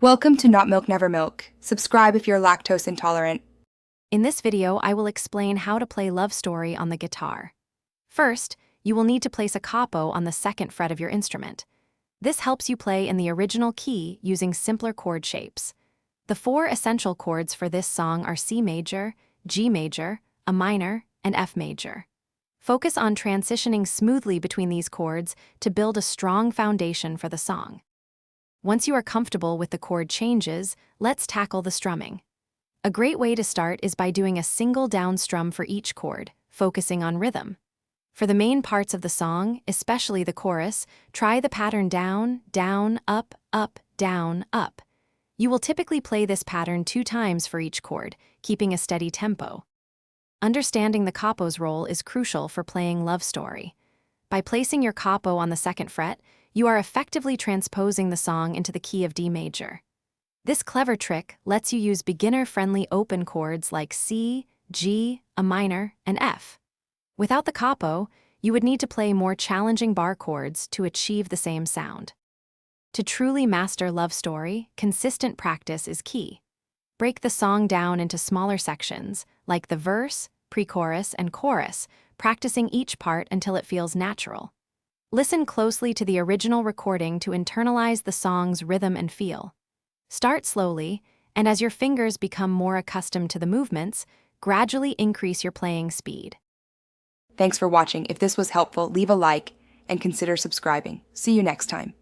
Welcome to Not Milk Never Milk. Subscribe if you're lactose intolerant. In this video, I will explain how to play Love Story on the guitar. First, you will need to place a capo on the second fret of your instrument. This helps you play in the original key using simpler chord shapes. The four essential chords for this song are C major, G major, A minor, and F major. Focus on transitioning smoothly between these chords to build a strong foundation for the song. Once you are comfortable with the chord changes, let's tackle the strumming. A great way to start is by doing a single down strum for each chord, focusing on rhythm. For the main parts of the song, especially the chorus, try the pattern down, down, up, down, up. You will typically play this pattern 2 times for each chord, keeping a steady tempo. Understanding the capo's role is crucial for playing Love Story. By placing your capo on the second fret, you are effectively transposing the song into the key of D major. This clever trick lets you use beginner-friendly open chords like C, G, A minor, and F. Without the capo, you would need to play more challenging bar chords to achieve the same sound. To truly master Love Story, consistent practice is key. Break the song down into smaller sections, like the verse, pre-chorus, and chorus, practicing each part until it feels natural. Listen closely to the original recording to internalize the song's rhythm and feel. Start slowly, and as your fingers become more accustomed to the movements, gradually increase your playing speed. Thanks for watching. If this was helpful, leave a like and consider subscribing. See you next time.